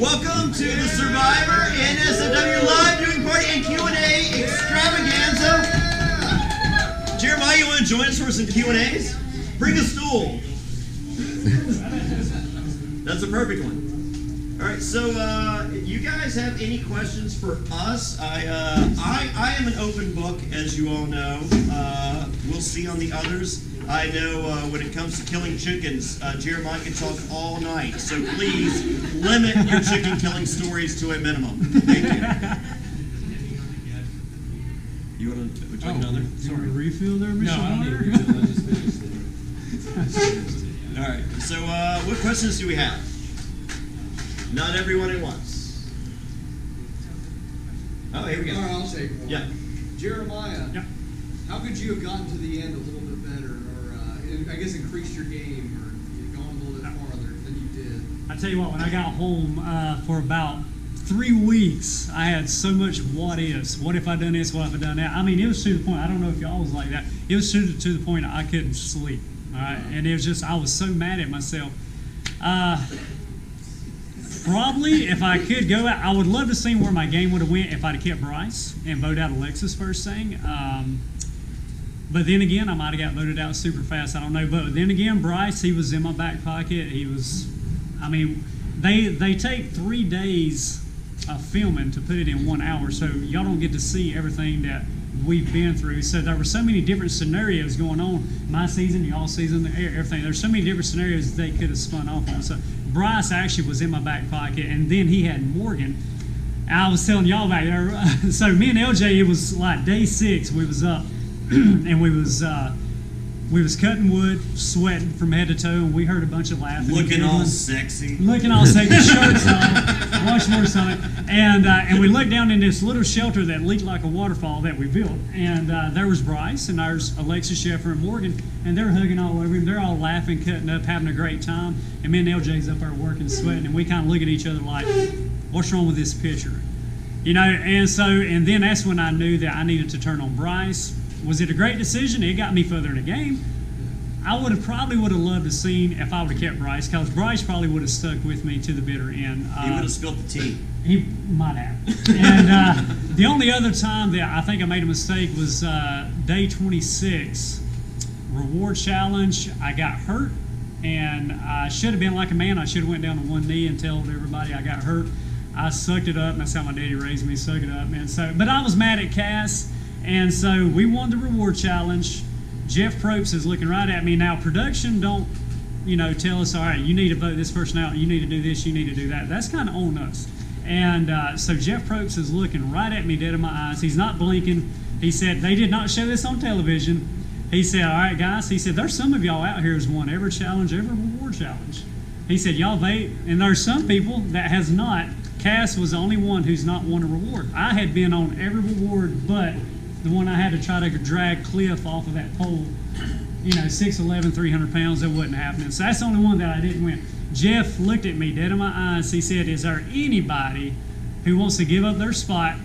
Welcome to the Survivor NSFW live viewing party and Q&A extravaganza. Jeremiah, you want to join us for some Q&As? Bring a stool. That's a perfect one. All right, so you guys have any questions for us? I am an open book, as you all know. We'll see on the others. I know when it comes to killing chickens, Jeremiah can talk all night. So please limit your chicken killing stories to a minimum. Thank you. You want to take another? You want to refill there, Mr. No, I don't need a Hunter? refill. I just finished it. All right. So what questions do we have? Not everyone at once. Oh, here we go. All right, I'll take one. Yeah. Jeremiah, Yeah. how could you have gotten to the end a little bit better, or I guess increased your game, or gone a little bit farther than you did? I tell you what, when I got home for about 3 weeks, I had so much what ifs. What if I done this? What if I done that? I mean, it was to the point, I don't know if y'all was like that, it was to the point I couldn't sleep. All right? And it was just, I was so mad at myself. Probably, if I could go out, I would love to see where my game would have went if I'd have kept Bryce and voted out Alexis first thing. But then again, I might have got voted out super fast. I don't know. But then again, Bryce, he was in my back pocket. He was, I mean, they take 3 days of filming to put it in 1 hour, so y'all don't get to see everything that we've been through. So there were so many different scenarios going on. My season, y'all season, everything. There's so many different scenarios they could have spun off on. So Bryce actually was in my back pocket, and then he had Morgan. I was telling y'all back there. So me and LJ, it was like day 6. We was up, and we was cutting wood, sweating from head to toe, and we heard a bunch of laughing. Looking all sexy. Looking all sexy, shirts on, washboards on it, and we looked down in this little shelter that leaked like a waterfall that we built, and there was Bryce, and there's Alexis, Sheffer, and Morgan, and they're hugging all over him. They're all laughing, cutting up, having a great time, and me and LJ's up there working, sweating, and we kind of look at each other like, what's wrong with this picture? You know, and then that's when I knew that I needed to turn on Bryce. Was it a great decision? It got me further in the game. I probably would have loved to seen if I would have kept Bryce, because Bryce probably would have stuck with me to the bitter end. He would have spilled the tea. He might have. And the only other time that I think I made a mistake was day 26, reward challenge. I got hurt, and I should have been like a man. I should have went down to one knee and told everybody I got hurt. I sucked it up, and that's how my daddy raised me, suck it up, man. So, but I was mad at Cass, and so we won the reward challenge. Jeff Probst is looking right at me. Now, production don't, tell us, all right, you need to vote this person out, you need to do this, you need to do that. That's kind of on us. And so Jeff Probst is looking right at me, dead in my eyes. He's not blinking. He said, they did not show this on television. He said, all right, guys, he said, there's some of y'all out here who's won every challenge, every reward challenge. He said, y'all vote, and there's some people that has not. Cass was the only one who's not won a reward. I had been on every reward but the one I had to try to drag Cliff off of that pole, 6'11", 300 pounds, that wasn't happening. So that's the only one that I didn't win. Jeff looked at me dead in my eyes. He said, is there anybody who wants to give up their spot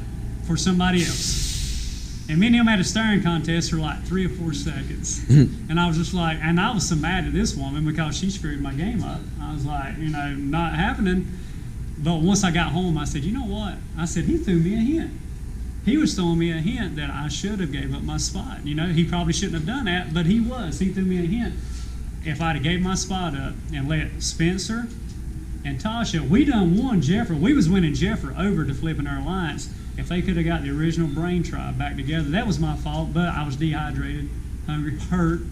for somebody else? And me and him had a staring contest for like 3 or 4 seconds. And I was just like, and I was so mad at this woman because she screwed my game up. I was like, not happening. But once I got home, I said, you know what? I said, he threw me a hint. He was throwing me a hint that I should have gave up my spot. He probably shouldn't have done that, but he was. He threw me a hint. If I'd have gave my spot up and let Spencer and Tasha, we done won Jeffrey. We was winning Jeffrey over to flipping our alliance. If they could have got the original brain tribe back together, that was my fault, but I was dehydrated, hungry, hurt,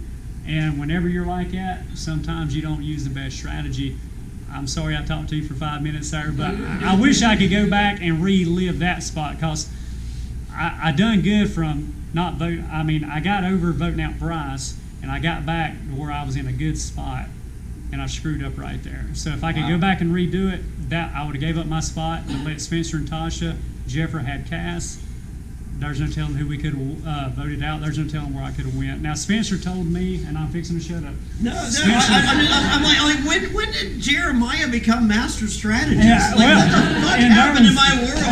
and whenever you're like that, sometimes you don't use the best strategy. I'm sorry I talked to you for 5 minutes there, but I wish I could go back and relive that spot, because I done good from not vote. I mean, I got over voting out Bryce, and I got back to where I was in a good spot, and I screwed up right there. So if I could go back and redo it, that I would have gave up my spot and let Spencer and Tasha. Jeffrey had Cass, There's no telling who we could have voted out. There's no telling where I could have went. Now, Spencer told me, and I'm fixing to shut up. No, I'm like, when did Jeremiah become master strategist? Yeah, Like, well, what the fuck and happened in my world?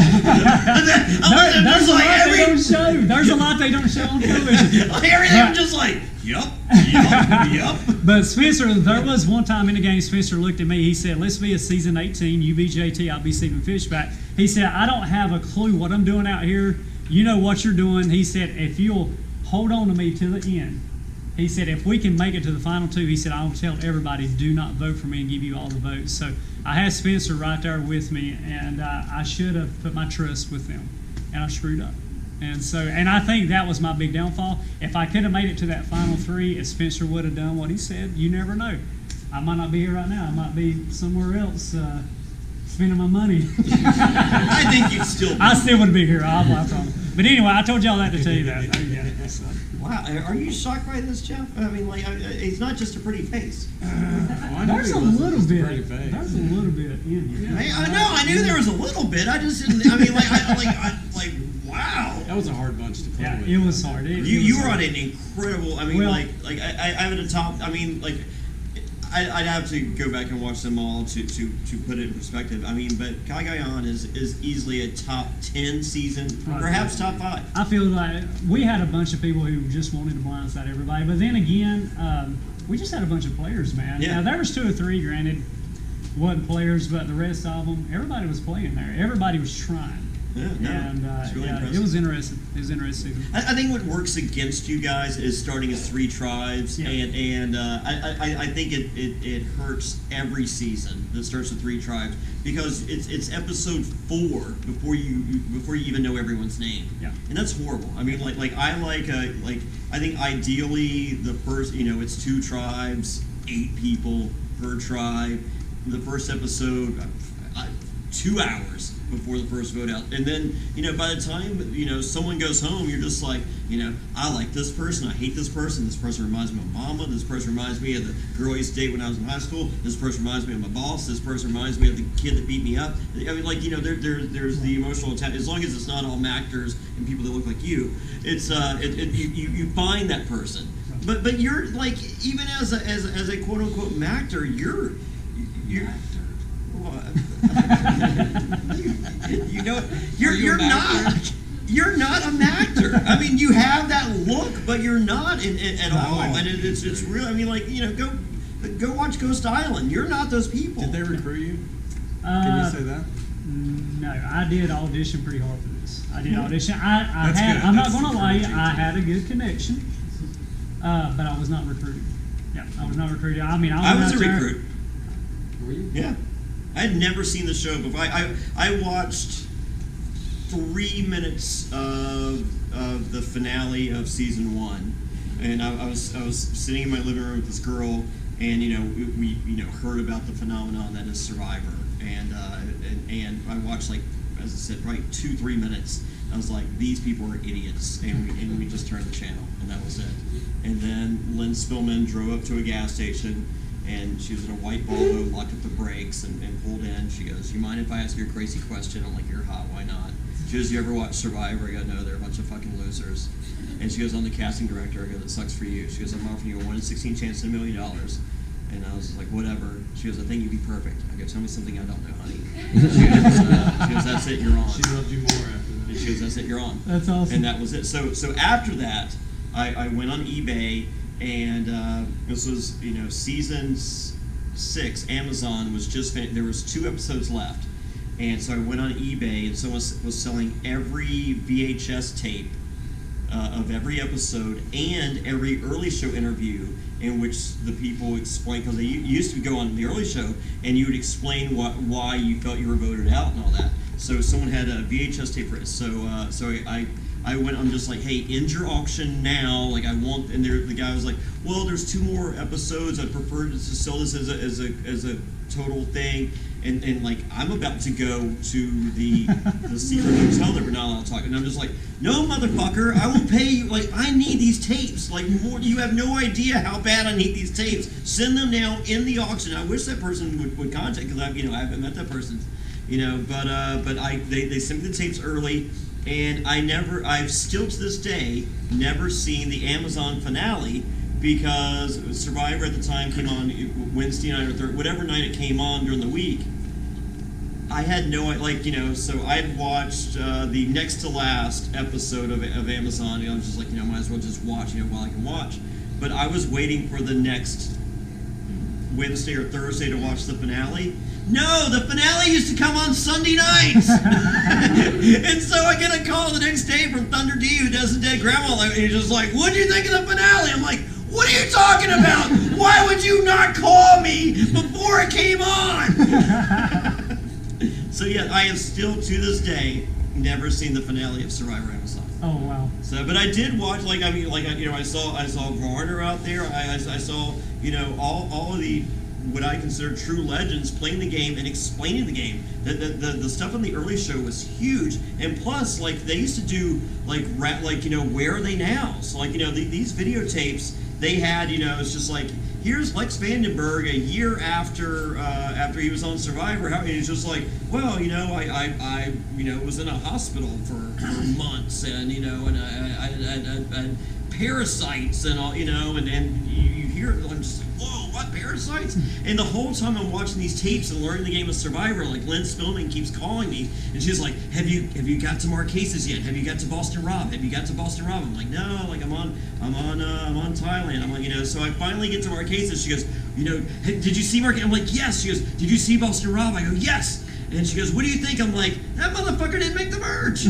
There's a lot they don't show. There's a lot they don't show on television. Everything was just like, yup. But Spencer, there was one time in the game, Spencer looked at me. He said, let's be a season 18. You be JT, I'll be Stephen Fishback. He said, I don't have a clue what I'm doing out here. You know what you're doing. He said, if you'll hold on to me to the end. He said, if we can make it to the final two, he said, I'll tell everybody, do not vote for me and give you all the votes. So I had Spencer right there with me, and I should have put my trust with them, and I screwed up. And I think that was my big downfall. If I could have made it to that final three, if Spencer would have done what he said, you never know. I might not be here right now. I might be somewhere else spending my money. I think you'd still be. I still would be here. I promise. But anyway, I told y'all that to tell you that. So. Wow, are you shocked by this, Jeff? I mean, like, it's not just a pretty face. There's a little bit. There's a little bit in here. I know. I knew there was a little bit. I just didn't. I mean, like, wow. That was a hard bunch to play with. It was hard. You were on an incredible. I mean, well, I have at the top. I mean, like, I'd have to go back and watch them all to put it in perspective. I mean, but Caramoan is easily a top 10 season, perhaps top 5. I feel like we had a bunch of people who just wanted to blindside everybody, but then again, we just had a bunch of players, man. Yeah. Now, there was 2 or 3, granted, wasn't players, but the rest of them, everybody was playing there. Everybody was trying. Yeah, no, And it's really impressive. it was interesting. It was interesting. I think what works against you guys is starting as 3 tribes, Yeah. and I think it hurts every season that starts with 3 tribes because it's episode 4 before you even know everyone's name. Yeah. And that's horrible. I mean, I think ideally the first, it's 2 tribes, 8 people per tribe. The first episode, 2 hours before the first vote out, and then by the time someone goes home, you're just like, I like this person, I hate this person. This person reminds me of Mama. This person reminds me of the girl I used to date when I was in high school. This person reminds me of my boss. This person reminds me of the kid that beat me up. I mean, there's the emotional attachment. As long as it's not all actors and people that look like you, it's you find that person. But you're like, even as a quote unquote actor, you're you're not an actor. I mean, you have that look, but you're not at all. And it's real. I mean, go watch Ghost Island. You're not those people. Did they recruit you? Can you say that? No, I did audition pretty hard for this. I did audition. That's good. I'm not That's going to lie, encouraging, I too. had a good connection, but I was not recruited. Yeah, I was not recruited. I mean, I was a out there- recruit. Were you? Yeah. I had never seen the show before. I watched 3 minutes of the finale of season 1, and I was sitting in my living room with this girl, and we heard about the phenomenon that is Survivor, and I watched, like, as I said, probably 2-3 minutes. I was like, these people are idiots, and we just turned the channel, and that was it. And then Lynn Spillman drove up to a gas station. And she was in a white Volvo, locked up the brakes, and pulled in. She goes, you mind if I ask you a crazy question? I'm like, you're hot, why not? She goes, you ever watch Survivor? I go, no, they're a bunch of fucking losers. And she goes, I'm the casting director. I go, that sucks for you. She goes, I'm offering you a 1 in 16 chance at $1 million. And I was like, whatever. She goes, I think you'd be perfect. I go, tell me something I don't know, honey. She goes, that's it, you're on. She loved you more after that. And she goes, that's it, you're on. That's awesome. And that was it. So after that, I went on eBay, and this was, season 6. Amazon was just finished. There was 2 episodes left, and so I went on eBay, and someone was selling every VHS tape of every episode and every early show interview in which the people explained, because they used to go on the early show and you would explain why you felt you were voted out and all that. So someone had a VHS tape for it. So I went, I'm just like, hey, end your auction now. Like, I want, and the guy was like, well, there's 2 more episodes. I'd prefer to sell this as a total thing. And like, I'm about to go to the secret hotel that we're not allowed to talk. And I'm just like, no, motherfucker, I will pay you. Like, I need these tapes. Like, more, you have no idea how bad I need these tapes. Send them now in the auction. I wish that person would contact, because I haven't met that person. But they sent me the tapes early. and I've still to this day never seen the Amazon finale because Survivor at the time came on Wednesday night or Thursday, whatever night it came on during the week. I had no, so I had watched the next to last episode of Amazon, I was just like, might as well just watch, while I can watch. But I was waiting for the next Wednesday or Thursday to watch the finale. No, the finale used to come on Sunday nights. And so I get a call the next day from Thunder D, who does the Dead Grandma, and he's just like, what'd you think of the finale? I'm like, what are you talking about? Why would you not call me before it came on? So yeah, I have still to this day never seen the finale of Survivor Amazon. Oh wow! So, but I did watch, I saw Varner out there. I saw, all of the what I consider true legends playing the game and explaining the game. The stuff on the early show was huge, and plus, they used to do where are they now? So these videotapes they had, it's just like, here's Lex Vandenberg a year after he was on Survivor. How he's just like, well, I was in a hospital for months, and and I had parasites and all, and you hear it, I'm just like, whoa, what parasites? And the whole time I'm watching these tapes and learning the game of Survivor, Lynn Spillman keeps calling me, and she's like, have you got to Marquesas yet? Have you got to Boston Rob? Have you got to Boston Rob? I'm like, no, I'm on Thailand. I'm like, so I finally get to Marquesas. She goes, hey, did you see Marquesas? I'm like, yes. She goes, did you see Boston Rob? I go, yes. And she goes, what do you think? I'm like, that motherfucker didn't make the merge.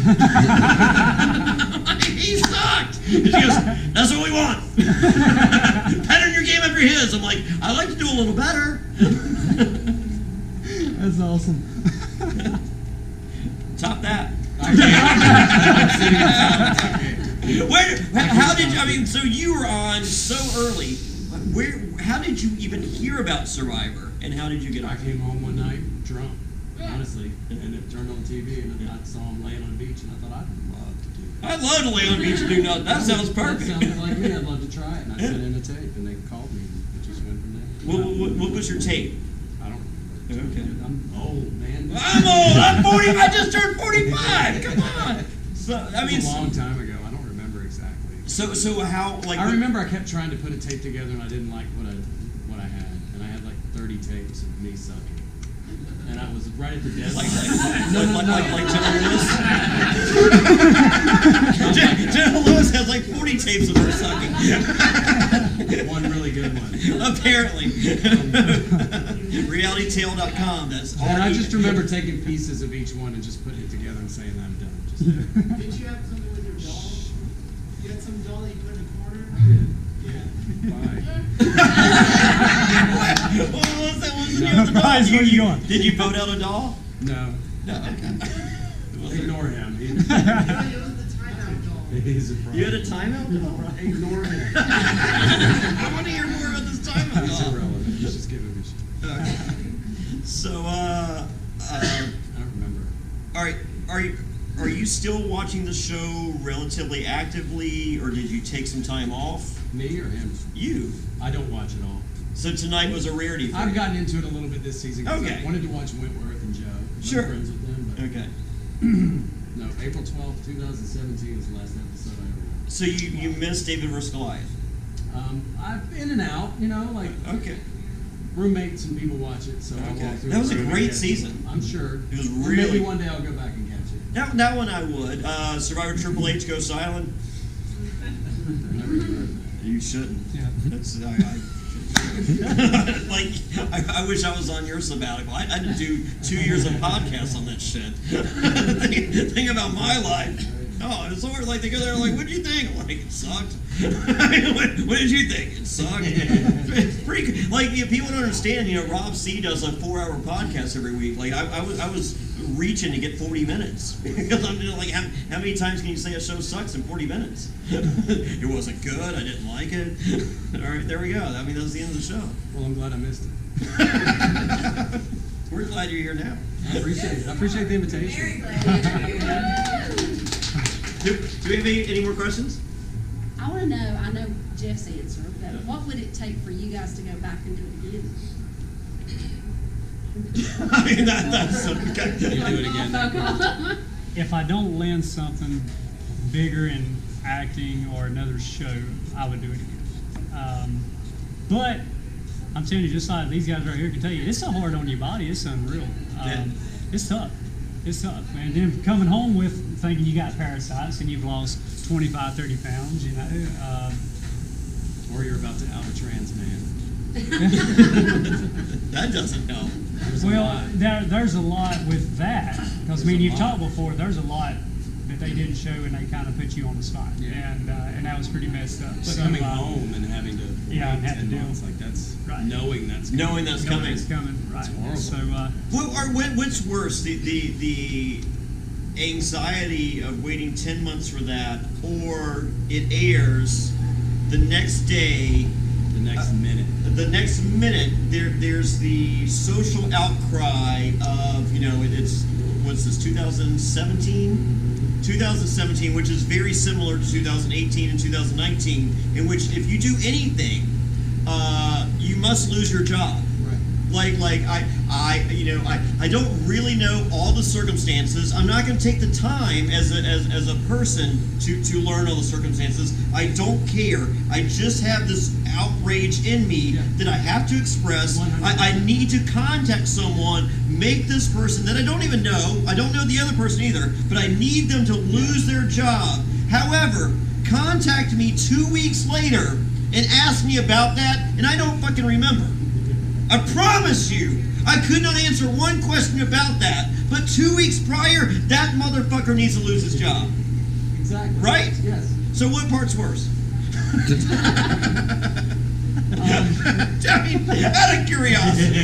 He sucked. And she goes, that's what we want. Pattern your game after his. I'm like, I'd like to do a little better. That's awesome. Top that. I How did you, so you were on so early. How did you even hear about Survivor? And how did you get on? I came home one night drunk, honestly, and it turned on TV, and I saw him laying on the beach, and I thought I'd love to do that. I'd love to lay on the beach and do nothing. That sounds perfect. That sounded like me. I'd love to try it, and I sent in a tape, and they called me, and it just went from there. What was your tape? I don't remember. Okay. I'm old, man. I'm old. I'm 40. I just turned 45. Come on. So It was a long time ago. I don't remember exactly. So how I remember I kept trying to put a tape together, and I didn't like what I had, and I had 30 tapes of me sucking. And I was right at the deadline. like General Lewis. General Lewis has 40 tapes of her sucking. One really good one. Apparently. RealityTale.com. That's all. And I just remember taking pieces of each one and just putting it together and saying I'm done. Just Did you have something with your doll? You had some doll that you put in the corner? I did. Yeah. Bye. What was that? Guys, where you going? Did you vote out a doll? No. No. Okay. Ignore him. No, it was the timeout doll. He's a problem. You had a timeout doll? Ignore him. I want to hear more about this timeout He's doll. irrelevant. He's just giving me shit. Okay. So, I don't remember. all right, are you still watching the show relatively actively, or did you take some time off? Me or him? You. I don't watch at all. So tonight was a rarity for I've you. gotten into it a little bit this season because Okay. I wanted to watch Wentworth and Joe. I'm Sure. friends with them, but Okay. no, April 12th, 2017 was the last episode I ever watched. So you missed David vs. Goliath. I've in and out, Okay. roommates and people watch it, so I Okay. walk through. That was it a and great catch it. season. I'm sure. It was Or really- maybe one day I'll go back and catch it. That one I would. Survivor Triple H Goes Silent. I've never even heard of that. You shouldn't. Yeah. That's I wish I was on your sabbatical. I had to do 2 years of podcasts on that shit. Think about my life. Oh, it's hard. They go there, what did you think? I'm like, it sucked. What did you think? It sucked. It's pretty. People don't understand. Rob C does a 4-hour podcast every week. I was reaching to get 40 minutes because I'm how many times can you say a show sucks in 40 minutes? It wasn't good. I didn't like it. All right, there we go. That was the end of the show. Well, I'm glad I missed it. We're glad you're here now. I appreciate it. I appreciate the invitation. Very glad. Do we have any more questions? I want to know, I know Jeff's answer, but what would it take for you guys to go back and do it again? That's okay. You do it again. if I don't land something bigger in acting or another show, I would do it again. But I'm telling you, just like these guys right here can tell you, it's so hard on your body. It's unreal. It's tough. It's tough. And then coming home with thinking you got parasites and you've lost 25, 30 pounds, you know. Or you're about to out a trans man. That doesn't help. There's a lot with that. Because, I mean, you've talked before, there's a lot that they didn't show and they kind of put you on the spot. Yeah. And that was pretty messed up. But coming home and having to wait have to 10 deal. months, like that's Right. knowing that's Knowing that's coming. It's coming, right. It's horrible. So, What's worse, the anxiety of waiting 10 months for that, or it airs the next day, the next minute. the next minute, there's the social outcry of, you know, it's, what's this, 2017? 2017, which is very similar to 2018 and 2019, in which if you do anything, you must lose your job. Right. I don't really know all the circumstances. I'm not going to take the time as a person to learn all the circumstances. I don't care. I just have this outrage in me that I have to express. I need to contact someone, make this person that I don't even know. I don't know the other person either, but I need them to lose their job. However, contact me 2 weeks later and ask me about that, and I don't fucking remember. I promise you, I could not answer one question about that, but 2 weeks prior, that motherfucker needs to lose his job. Exactly. Right? Yes. So what part's worse? I mean, out of curiosity.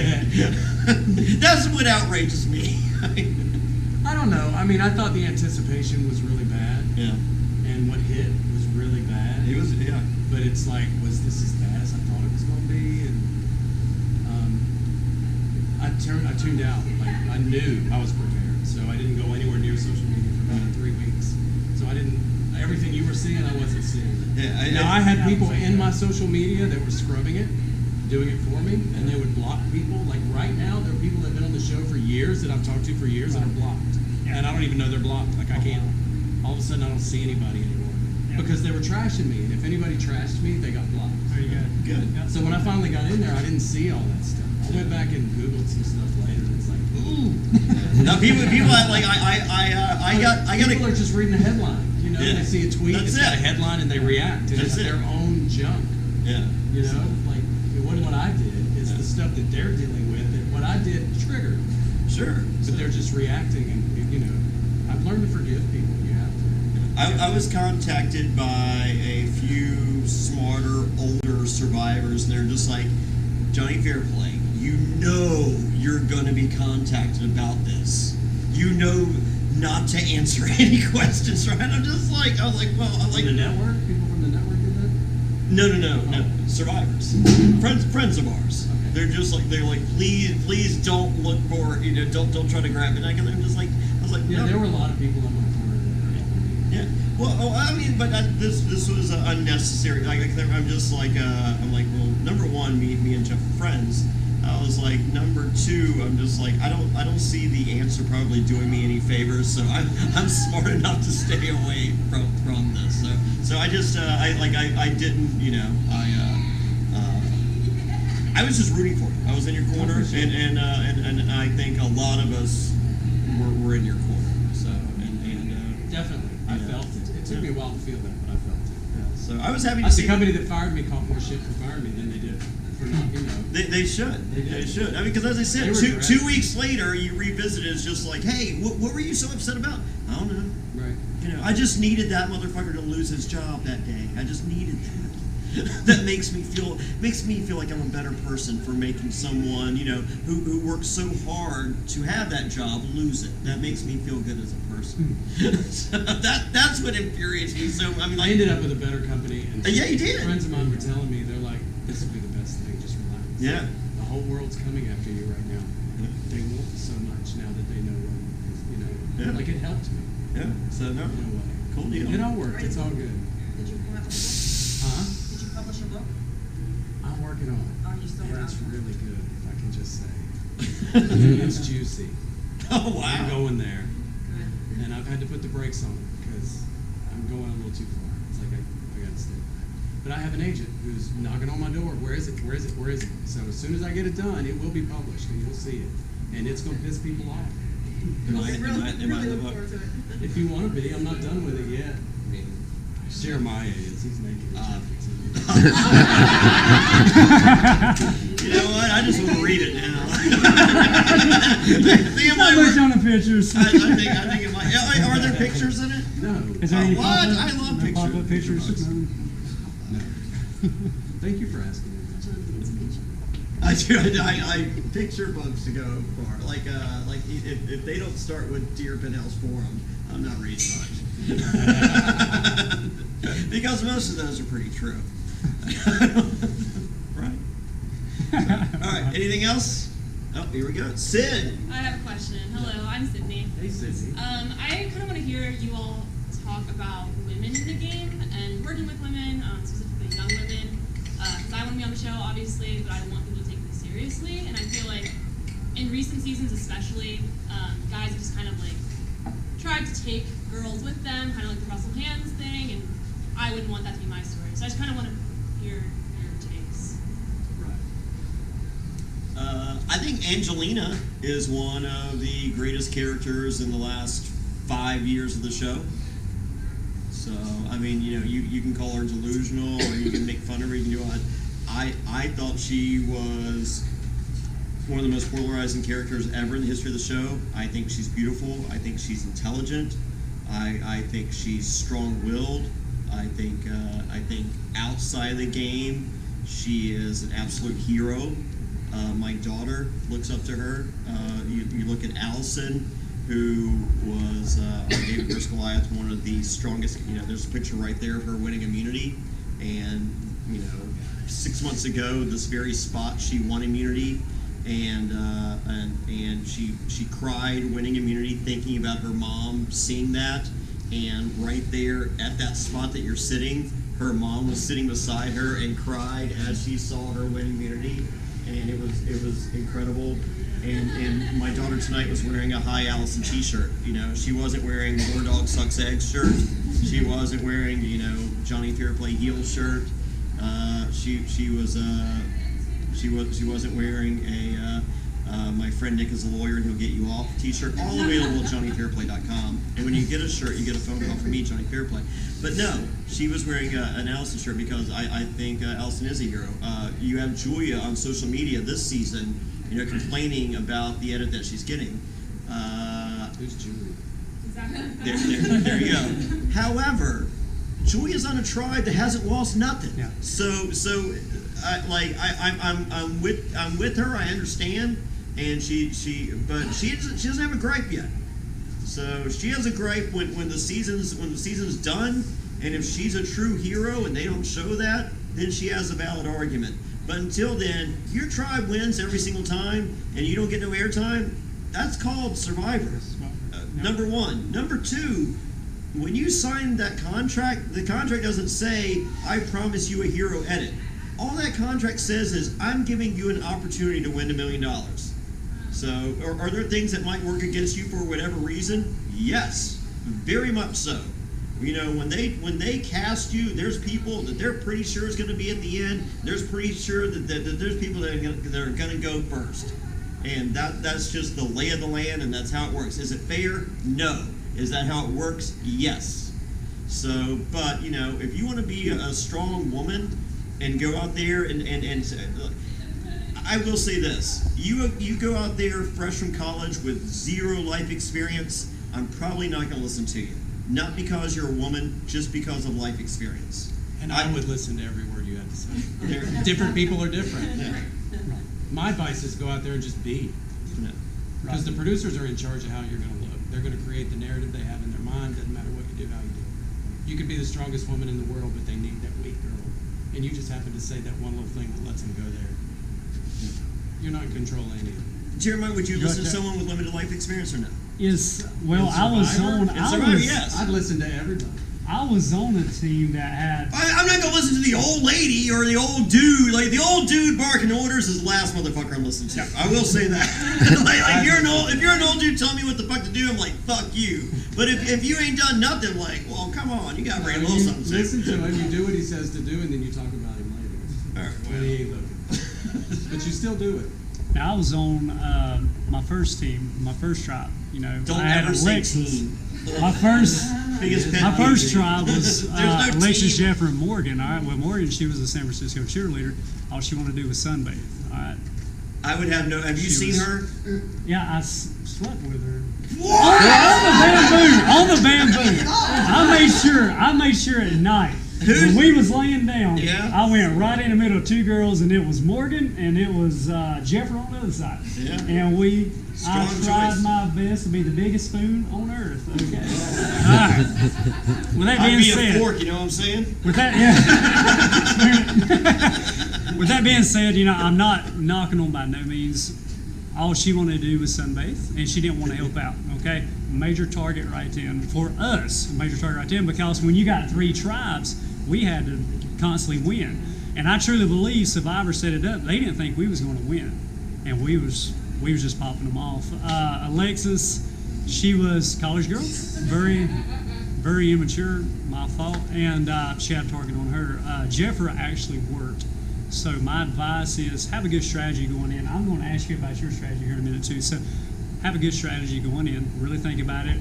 That's what outrages me. I don't know. I mean, I thought the anticipation was really bad. Yeah. And what hit was really bad. It was, yeah. But it's like, was this as bad as I thought it was going to be? And I tuned out. Like, I knew I was prepared, so I didn't go anywhere near social media for about 3 weeks. So I didn't. Everything you were seeing, I wasn't seeing. Yeah. I had people in my social media that were scrubbing it, doing it for me, and they would block people. Like right now, there are people that have been on the show for years that I've talked to for years that are blocked, and I don't even know they're blocked. Like I can't. All of a sudden, I don't see anybody anymore because they were trashing me, and if anybody trashed me, they got blocked. there you go. Good. So when I finally got in there, I didn't see all that stuff. I went back and Googled some stuff later, and it's like, ooh. Now people like I got People are just reading the headline. You know, Yeah. they see a tweet, That's it's got a it. headline, and they react. And That's it's it. their own junk. Yeah. You know, like it wasn't what I did. It's the stuff that they're dealing with that what I did triggered. Sure. But they're just reacting, and you know, I've learned to forgive people. You have to. I was contacted by a few smarter, older survivors, and they're just like, Jonny Fairplay, you know you're going to be contacted about this. You know not to answer any questions, right? I was like, From the network, people from the network did that. no, survivors, friends of ours. Okay. They're like, please don't look for, don't try to grab it. And I'm just like, I was like, Yeah, no. there were a lot of people on my corner that Yeah. Well, I mean, but this was unnecessary. Like, I'm just like, I'm like, well, number one, me and Jeff are friends. I was like, number two, I'm just like, I don't see the answer probably doing me any favors. So I'm smart enough to stay away from this. So I just I didn't, I was just rooting for you. I was in your corner, and I think a lot of us were in your corner. So and definitely, I felt it. It took me a while to feel that, but I felt it. so I was happy to The see. company that fired me caught more shit for firing me than they did for not, you know. They should. They should. I mean, because as I said, They were two weeks later, you revisit it. It's just like, hey, what were you so upset about? I don't know. Right. I just needed that motherfucker to lose his job that day. I just needed that. That makes me feel like I'm a better person for making someone, who worked so hard to have that job lose it. That makes me feel good as a person. So that's what infuriates me. So I mean, I ended up with a better company, and Yeah, you did. friends of mine were telling me, they're like, "This will be the best thing. Just relax. Yeah. The whole world's coming after you right now. They want so much now that they know what, Yeah. like it helped me Yeah. So no, in a way. cool deal. It all worked. It's all good. Did you come out with a book? Huh? Did you publish a book? I'm working on it. Are you still And it's working on it? really good, if I can just say. It's juicy. Oh I'm wow. going there. Good. And I've had to put the brakes on it because I'm going a little too far. It's like I got to stay back. But I have an agent who's knocking on my door. Where is it? Where is it? Where is it? So as soon as I get it done, it will be published and you'll see it. And it's going to piss people off. Am I in the book? If you want to be, I'm not done with it yet. I mean, Jeremiah is. He's making it. You know what? I just want to read it now. Not much on the pictures. I think it might. Are there pictures in it? No. Is there any What? pop-up? I love No pictures. pop-up pictures. No. Thank you for asking me. I do. I picture books to go far. Like if they don't start with Dear Pinel's Forum, I'm not reading much. Because most of those are pretty true. Right. All right. Anything else? Oh, here we go. Sid. I have a question. Hello, I'm Sydney. Hey, Sydney. I kind of want to hear you all talk about women in the game and working with women, specifically young women. Because I want to be on the show, obviously, but I want people to take me seriously. And I feel like in recent seasons, especially, guys have just kind of like tried to take girls with them, kind of like the Russell Hands thing. And I wouldn't want that to be my story. So I just kind of want to hear your takes. I think Angelina is one of the greatest characters in the last 5 years of the show. So, I mean, you can call her delusional, or you can make fun of her, you can do it. I thought she was one of the most polarizing characters ever in the history of the show. I think she's beautiful. I think she's intelligent. I think she's strong-willed. I think outside of the game, she is an absolute hero. My daughter looks up to her. You look at Allison, who was on David vs. Goliath, one of the strongest. There's a picture right there of her winning immunity, and 6 months ago, this very spot, she won immunity, and she cried winning immunity, thinking about her mom seeing that, and right there at that spot that you're sitting, her mom was sitting beside her and cried as she saw her win immunity. And it was incredible. And my daughter tonight was wearing a Hi Allison t-shirt. She wasn't wearing War Dog Sucks Eggs shirt. She wasn't wearing Jonny Fairplay heel shirt. She wasn't wearing a my friend Nick is a lawyer and he'll get you off t-shirt. All available at JohnnyFairplay.com. And when you get a shirt, you get a phone call from me, Jonny Fairplay. But no, she was wearing an Allison shirt because I think Allison is a hero. You have Julia on social media this season, complaining about the edit that she's getting. Who's Julia? Exactly. There you go. However, Julia's on a tribe that hasn't lost nothing. Yeah. So I'm with her. I understand, and she doesn't have a gripe yet. So she has a gripe when the season's done, and if she's a true hero and they don't show that, then she has a valid argument. But until then, your tribe wins every single time, and you don't get no airtime. That's called Survivor. Number one. Number two, when you sign that contract, the contract doesn't say, I promise you a hero edit. All that contract says is, I'm giving you an opportunity to win $1 million. So, are there things that might work against you for whatever reason? Yes, very much so. When they cast you, there's people that they're pretty sure is going to be at the end. There's pretty sure that there's people that are going to go first. And that's just the lay of the land, and that's how it works. Is it fair? No. Is that how it works? Yes. So, but, if you want to be a strong woman and go out there and I will say this. You go out there fresh from college with zero life experience, I'm probably not going to listen to you. Not because you're a woman, just because of life experience. And I would listen to every word you had to say. Different people are different. Yeah. My advice is go out there and just be. No. Because the producers are in charge of how you're going to look. They're going to create the narrative they have in their mind. Doesn't matter what you do, how you do it. You could be the strongest woman in the world, but they need that weak girl. And you just happen to say that one little thing that lets them go there. You're not in control of any of it. Jeremiah, would you listen to someone with limited life experience or no? I was on. Yes. I'd listen to everybody. I was on a team that had. I'm not going to listen to the old lady lady or the old dude, like the old dude barking orders is the last motherfucker I'm listening to. I will say that. like if you're an old dude telling me what the fuck to do, I'm like, fuck you. But if you ain't done nothing, like, well, come on, you gotta bring a little You something. listen to him, you do what he says to do, and then you talk about him later. All right, When he ain't looking. But you still do it. Now, I was on my first team, my first tribe. You know, Don't I had ever say Alexis. team. My first. Biggest pet My peeve. first tribe was There's no Alexis, team. Jeffrey, and Morgan. All right, well, Morgan, she was a San Francisco cheerleader. All she wanted to do was sunbathe. All right. I would have no. Have you She seen was- her? Yeah, I slept with her. What? On the bamboo. I made sure at night. When we was laying down, Yeah. I went right in the middle of two girls, and it was Morgan and it was Jeffrey on the other side. Yeah. And I Strong tried choice. my best to be the biggest spoon on earth. Okay. All right. With that I'd being be a said, fork. You know what I'm saying? with that, yeah. With that being said, you know, I'm not knocking on by no means. All she wanted to do was sunbathe, and she didn't want to help out. Okay, major target right then for us. Major target right then because when you got three tribes, we had to constantly win. And I truly believe Survivor set it up. They didn't think we was going to win, and we was just popping them off. Alexis, she was a college girl, very immature, my fault, and she had a target on her. Jeffrey actually worked. So my advice is have a good strategy going in. I'm going to ask you about your strategy here in a minute too. So have a good strategy going in. Really think about it.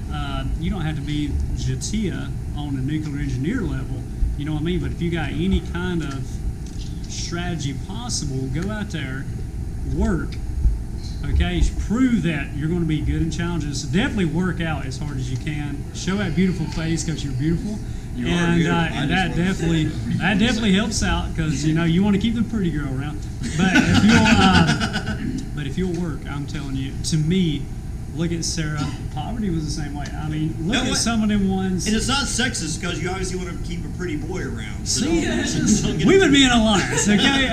You don't have to be Jatia on a nuclear engineer level. You know what I mean? But if you got any kind of strategy possible, go out there, work. Okay, prove that you're going to be good in challenges. Definitely work out as hard as you can. Show that beautiful face because you're beautiful. You are And beautiful. I and just that definitely helps out because you know you want to keep the pretty girl around. But if you'll work, I'm telling you. To me, look at Sarah. Poverty was the same way. I mean, look know at what? some of them ones. And it's not sexist because you obviously want to keep a pretty boy around. So See, don't get we would be in alliance, okay?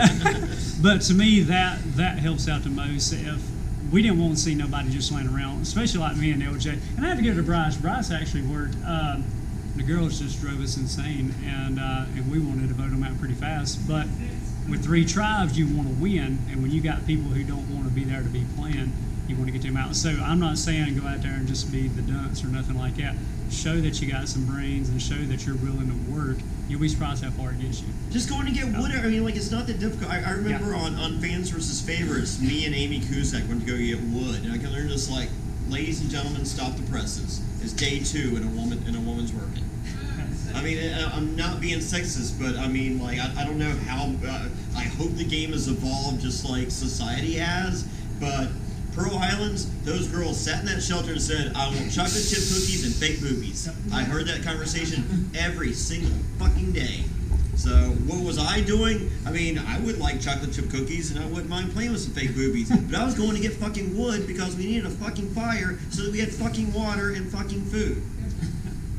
But to me, that helps out the most. If we didn't want to see nobody just laying around, especially like me and LJ. And I have to give it to Bryce. Bryce actually worked. The girls just drove us insane, and we wanted to vote them out pretty fast. But with three tribes, you want to win, and when you got people who don't want to be there to be playing, you want to get them out. So I'm not saying go out there and just be the dunce or nothing like that. Show that you got some brains and show that you're willing to work. You'll be surprised how far it gets you. Just going to get wood. I mean, like, it's not that difficult. I remember on Fans vs. Favorites, me and Amy Cusack went to go get wood, and I can learn just like, ladies and gentlemen, stop the presses. It's day 2 and a woman's working. I mean, I'm not being sexist, but I mean, like, I don't know how. I hope the game has evolved just like society has, but Pearl Islands, those girls sat in that shelter and said, I want chocolate chip cookies and fake boobies. I heard that conversation every single fucking day. So what was I doing? I mean, I would like chocolate chip cookies and I wouldn't mind playing with some fake boobies. But I was going to get fucking wood because we needed a fucking fire so that we had fucking water and fucking food.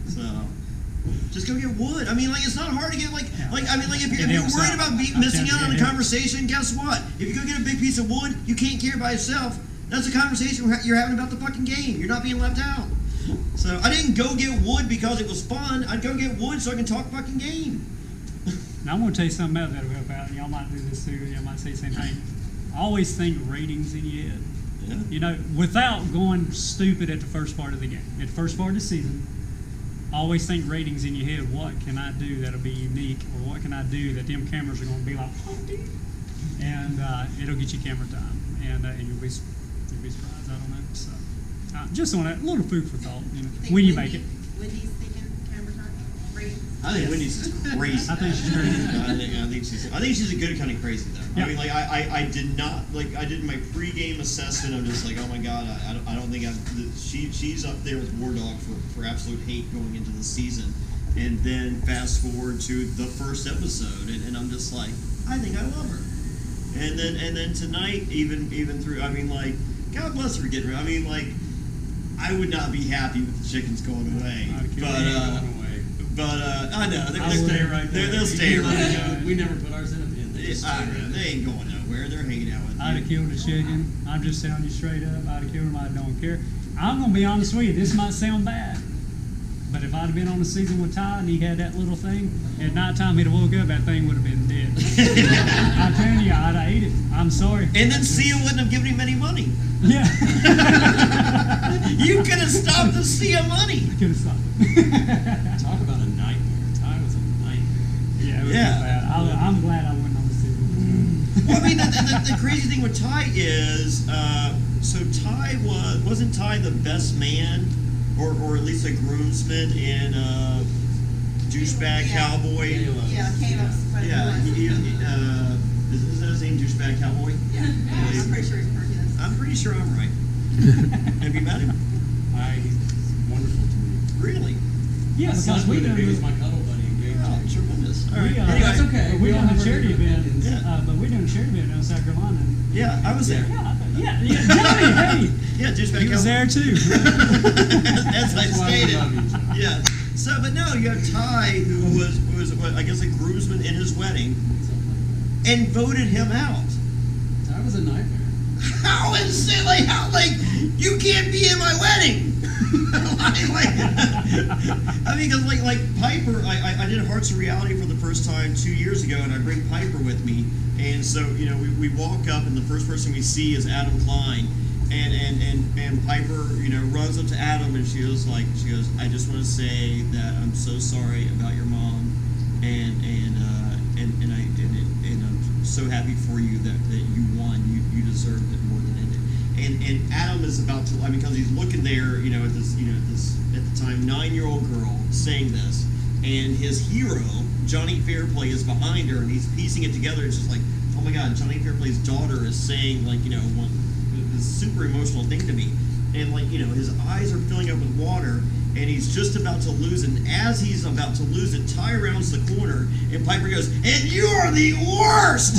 So just go get wood. I mean, like, it's not hard to get, if you're worried about missing out on the conversation, guess what? If you go get a big piece of wood, you can't carry it by yourself. That's a conversation you're having about the fucking game. You're not being left out. So I didn't go get wood because it was fun. I'd go get wood so I can talk fucking game. Now I'm going to tell you something else that'll help out. Y'all might do this too. Y'all might say the same thing. Always think ratings in your head. Yeah. You know, without going stupid at the first part of the game. At the first part of the season, always think ratings in your head. What can I do that'll be unique? Or what can I do that them cameras are going to be like, and it'll get you camera time. And you'll be surprised. I don't know. So just on that, a little food for thought, you know, when you make it. Wendy's thinking camera time, ratings. I think Wendy's is crazy. I think she's crazy. I think she's a good kind of crazy though. Yeah. I mean, like I did not I did my pregame assessment. I'm just like, oh my god, I don't think she's up there with War Dog for absolute hate going into the season. And then fast forward to the first episode, and I'm just like, I think I love her. And then tonight, even through, I mean, like, God bless her for getting her. I mean, like, I would not be happy with the chickens going away, but I know they'll stay right there. They'll stay right there. We never put ours in a pen. They just stay I right know, there. they ain't going nowhere. They're hanging out with I'd have you. killed a chicken. I'm just telling you straight up. I'd have killed him. I don't care. I'm going to be honest with you. This might sound bad, But if I'd have been on the season with Ty and he had that little thing, at nighttime he'd have woke up, that thing would have been dead. I'm telling you, I'd have ate it. I'm sorry. And then Sia wouldn't have given him any money. Yeah. You could have stopped the Sia money. Could have stopped it. Talk about a nightmare. Ty was a nightmare. Yeah, it was Yeah. bad. I'm glad I went on the season. Well, I mean, the crazy thing with Ty is, so Ty wasn't Ty the best man, or at least a groomsman in Douchebag Yeah. Cowboy? Yeah, Caleb's what it Yeah, was. is that his name, Douchebag Cowboy? Yeah, I'm pretty sure he's part of this. I'm pretty sure I'm right. Have you met him? He's wonderful to me. Really? Yeah, My because son we would have done been my cuddle buddy in game Oh, day. tremendous. All right. we, Anyway, That's okay. We We all done have a our charity different event, opinions. Yeah. but we done a charity event in South Carolina. Yeah, I was there. Yeah, Johnny, hey, Yeah, Douchebag he was Cowboy. there too. As I That's why we stated. love each other. Yeah. So, but no, you have Ty, who was I guess a groomsman in his wedding, and voted him out. Ty was a nightmare. How insane! Like you can't be in my wedding. I mean, because like Piper, I did Hearts of Reality for the first time 2 years ago, and I bring Piper with me, and so we walk up, and the first person we see is Adam Klein, and Piper runs up to Adam, and she goes, I just want to say that I'm so sorry about your mom, and I'm so happy for you that you won. You deserved it more than it did. And Adam is about to, because he's looking there, at this at the time 9-year-old girl saying this, and his hero Jonny Fairplay is behind her, and he's piecing it together. It's just like, oh my God, Jonny Fairplay's daughter is saying this super emotional thing to me, and his eyes are filling up with water, and he's just about to lose it. And as he's about to lose it, Ty rounds the corner, and Piper goes, "And you are the worst."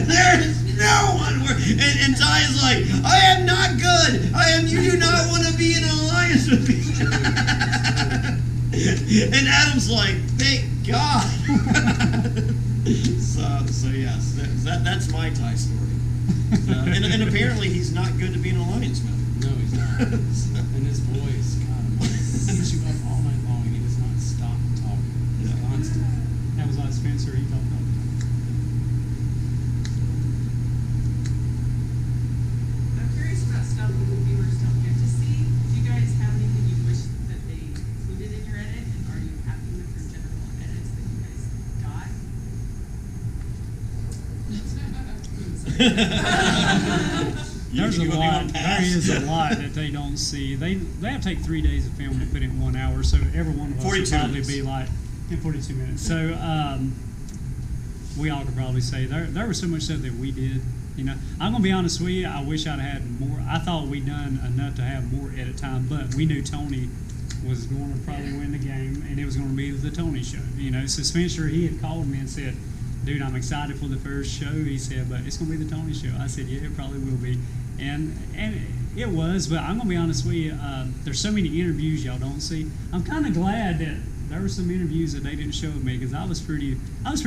There is no one worse. And Ty is like, "I am not good. You do not want to be in an alliance with me." And Adam's like, "Thank God." So yes, that's my Ty story. And apparently he's not good to be in an alliance with. No, he's not. And his voice, God, he keeps you up all night long, and he does not stop talking. It's Yeah. constant. That was like Spencer. He talked all the time. I'm curious about stuff that the viewers don't get to see. Do you guys have anything you wish that they included in your edit, and are you happy with your general edits that you guys got? There's a You lot. wanna There pass? is a lot that they don't see. They have to take 3 days of film to put in 1 hour. So every one of us would 42 probably minutes. be like in 42 minutes. So we all could probably say there was so much stuff that we did. I'm gonna be honest with you. I wish I'd had more. I thought we'd done enough to have more edit time, but we knew Tony was going to probably win the game, and it was going to be the Tony show. So Spencer, he had called me and said, "Dude, I'm excited for the first show." He said, "But it's going to be the Tony show." I said, "Yeah, it probably will be," and it was. But I'm going to be honest with you. There's so many interviews y'all don't see. I'm kind of glad that there were some interviews that they didn't show of me, because I was pretty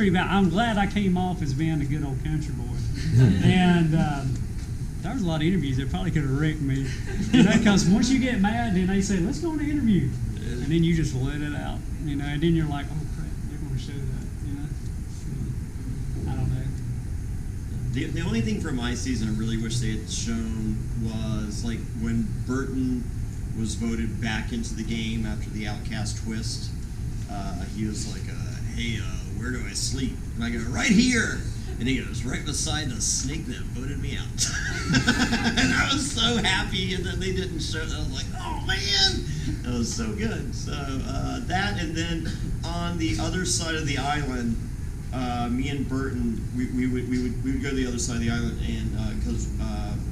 bad. I'm glad I came off as being a good old country boy, and there was a lot of interviews that probably could have wrecked me. Because once you get mad, then they say, "Let's go on the interview," and then you just let it out. And then you're like, "Oh crap, they're going to show that." I don't know. The only thing from my season I really wish they had shown was like when Burton was voted back into the game after the Outcast twist. He was like, "Hey, where do I sleep?" And I go, "Right here." And he goes, "Right beside the snake that voted me out." And I was so happy, and then they didn't show it. I was like, "Oh man, that was so good." So that, and then on the other side of the island, me and Burton, we would go to the other side of the island, and because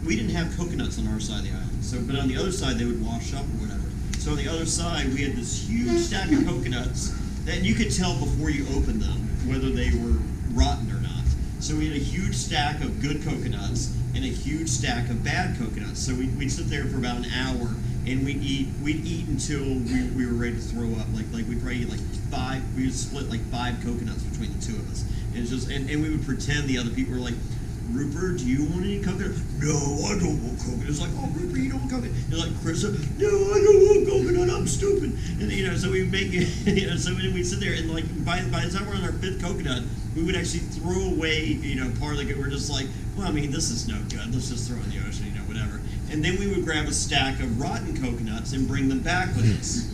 we didn't have coconuts on our side of the island, so but on the other side they would wash up or whatever. So on the other side we had this huge stack of coconuts that you could tell before you opened them whether they were rotten or not. So we had a huge stack of good coconuts and a huge stack of bad coconuts. So we'd sit there for about an hour, and we'd eat until we were ready to throw up. Like we'd probably eat like 5. We would split like 5 coconuts between the two of us. And it's just and we would pretend the other people were like, Rupert, do you want any coconut? No, I don't want coconut. It's like, oh, Rupert, you don't want coconut. It's like, Krista, no, I don't want coconut. I'm stupid. And so we make it. So when we sit there and like by the time we're on our 5th coconut, we would actually throw away, part of the. We're just like, well, I mean, this is no good. Let's just throw it in the ocean, whatever. And then we would grab a stack of rotten coconuts and bring them back with us.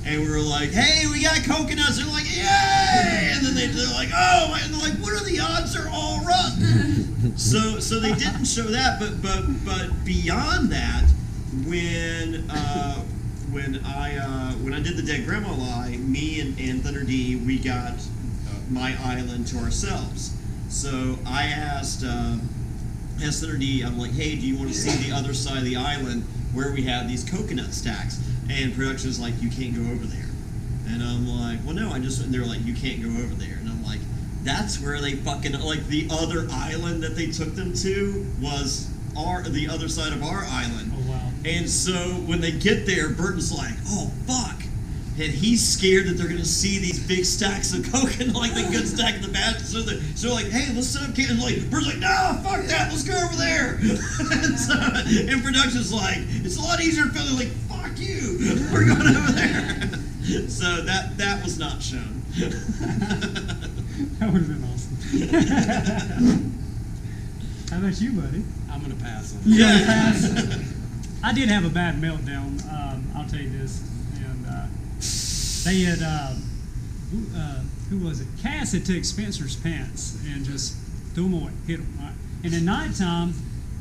And we were like, hey, we got coconuts. They're like, yay! And then they're like, oh, and they're like, what are the odds they're all rotten? So they didn't show that, but beyond that, when I did the Dead Grandma lie, me and Thunder D, we got my island to ourselves. So I asked Thunder D, I'm like, hey, do you want to see the other side of the island where we have these coconut stacks? And production's like, you can't go over there. And I'm like, well, no, and they're like, you can't go over there. And I'm like, that's where they fucking, like, the other island that they took them to was the other side of our island. Oh, wow. And so when they get there, Burton's like, oh, fuck. And he's scared that they're going to see these big stacks of coconut, like the good stack and the bad. So they're like, hey, let's set up camp. And like, Burton's like, no, fuck that, let's go over there. and production's like, it's a lot easier to feel like, fuck you, we're going over there. So that was not shown. That would have been awesome. How about you, buddy? I'm gonna pass on You that. gonna pass? I did have a bad meltdown. I'll tell you this. And they had who was it? Cass had took Spencer's pants and just threw them away, hit them. Right? And at nighttime,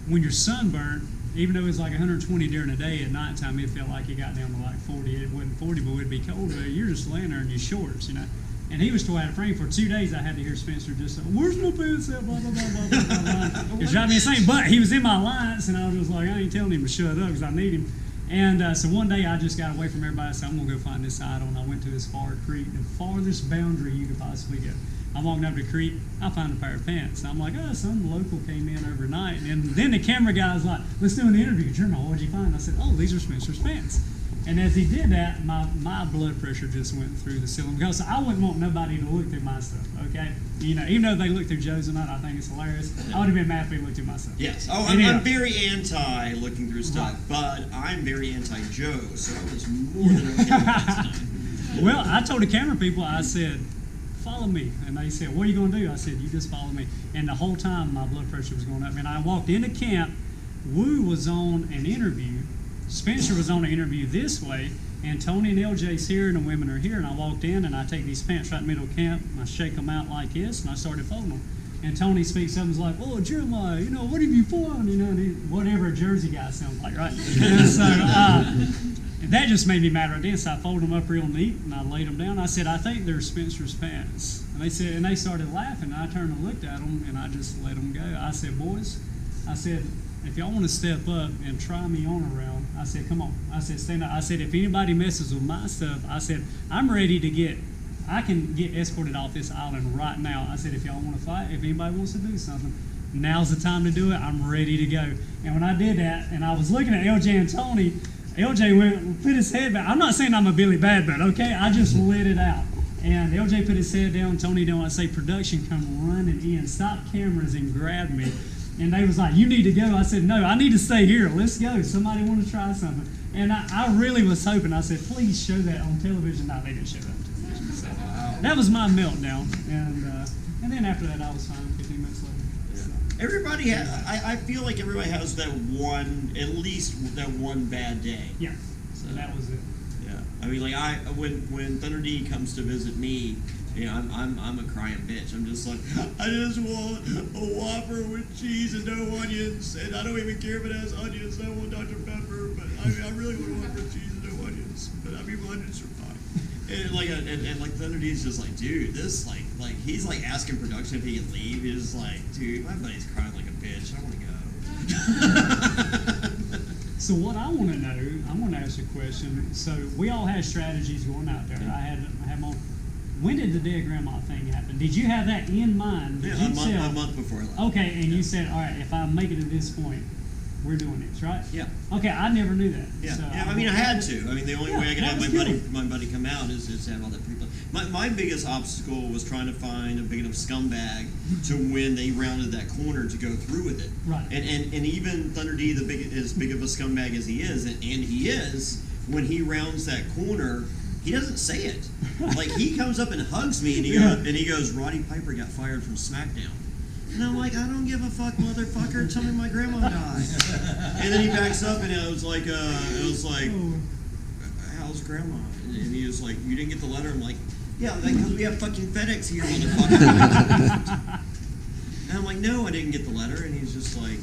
when you're sunburned, even though it was like 120 during the day, at nighttime it felt like it got down to like 40. It wasn't 40, but it'd be cold. You're just laying there in your shorts, And he was still out of frame for 2 days. I had to hear Spencer just say, "Where's my pants at?" Blah blah blah blah blah blah. It was driving me insane. But he was in my lines, and I was just like, I ain't telling him to shut up because I need him. And so one day I just got away from everybody. I said, I'm gonna go find this idol. And I went to this far creek, the farthest boundary you could possibly go. I'm walking up the creek. I find a pair of pants. I'm like, oh, some local came in overnight. And then the camera guy was like, let's do an interview. Journal, what'd you find? I said, oh, these are Spencer's pants. And as he did that, my blood pressure just went through the ceiling because I wouldn't want nobody to look through my stuff, okay? Even though they look through Joe's or not, I think it's hilarious. I would have been mad if they looked through my stuff. Yes. Oh, I'm very anti looking through stuff, but I'm very anti Joe, so I was more than okay with that tonight. Well, I told the camera people, I said, follow me. And they said, what are you going to do? I said, you just follow me. And the whole time, my blood pressure was going up. And I walked into camp. Woo was on an interview. Spencer was on an interview this way, and Tony and LJ's here, and the women are here. And I walked in, and I take these pants right in the middle of camp, and I shake them out like this, and I started folding them. And Tony speaks up and is like, oh, Jeremiah, what have you found? And whatever a Jersey guy sounds like, right? And so that just made me mad right then. So I folded them up real neat, and I laid them down. I said, I think they're Spencer's pants. And they started laughing. And I turned and looked at them, and I just let them go. I said, boys, if y'all want to step up and try me on around, I said, come on. I said, stand up. I said, if anybody messes with my stuff, I said, I'm ready to I can get escorted off this island right now. I said, if y'all want to fight, if anybody wants to do something, now's the time to do it. I'm ready to go. And when I did that, and I was looking at LJ and Tony, LJ put his head back. I'm not saying I'm a Billy Badbutt, okay? I just let it out. And LJ put his head down, Tony down. I say, production come running in, stop cameras and grab me. And they was like, you need to go. I said, no, I need to stay here. Let's go. Somebody want to try something. And I really was hoping. I said, please show that on television. No, they didn't show that on television. So that was my meltdown. And then after that, I was fine 15 minutes later. So. Everybody has, I feel like everybody has that one, at least that one bad day. Yeah, so that was it. Yeah, I mean, like when Thunder D comes to visit me, I'm a crying bitch. I'm just like, I just want a Whopper with cheese and no onions, and I don't even care if it has onions. I want Dr. Pepper, but I really want a Whopper with cheese and no onions. But I mean, onions are fine. And like Thunder D's just like, dude, this like he's like asking production if he can leave. He's like, dude, my buddy's crying like a bitch. I want to go. So what I want to know, I'm going to ask you a question. So we all had strategies going out there. I had my. When did the dead grandma thing happen? Did you have that in mind? Yeah, a month before I left. Okay, and you said, all right, if I make it to this point, we're doing this, right? Yeah. Okay, I never knew that. Yeah, So yeah. I mean, I had to. I mean, the only way I could that have was my buddy come out is to have all that people. My biggest obstacle was trying to find a big enough scumbag to when they rounded that corner to go through with it. Right. And even Thunder D, as big of a scumbag as he is, and he is, when he rounds that corner, he doesn't say it. Like, he comes up and hugs me, and he goes, Roddy Piper got fired from SmackDown. And I'm like, I don't give a fuck, motherfucker. Tell me my grandma died. And then he backs up, and I was like, how's grandma? And he was like, you didn't get the letter? I'm like, yeah, because we have fucking FedEx here, motherfucker. And I'm like, no, I didn't get the letter. And he's just like,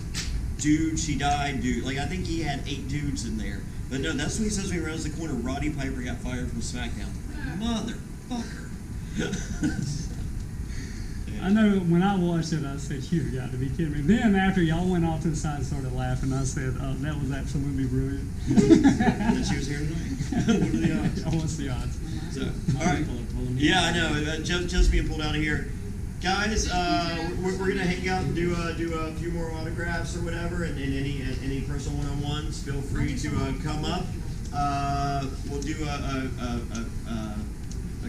dude, she died, dude. Like, I think he had 8 dudes in there. But no, that's what he says when he rounds the corner. Roddy Piper got fired from SmackDown. Motherfucker. I know when I watched it, I said, "You got to be kidding me." Then after y'all went off to the side and started laughing, I said, "Oh, that was absolutely brilliant." That she was here tonight? What are the odds? Oh, what's the odds? So, all right. Yeah, I know. Just being pulled out of here. Guys, we're going to hang out and do a few more autographs or whatever, and any personal one-on-ones, feel free to come up. We'll do a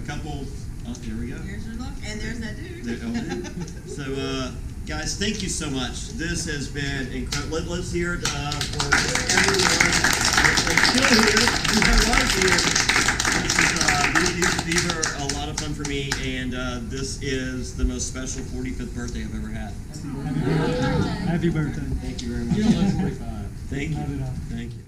couple. Oh, there we go. Here's your look, and there's that dude. So, guys, thank you so much. This has been incredible. Let's hear it for everyone that's still here, who was here. These are a lot of fun for me, and this is the most special 45th birthday I've ever had. Happy birthday. Thank you very much. You don't look 45. Thank you. Not at all. Thank you.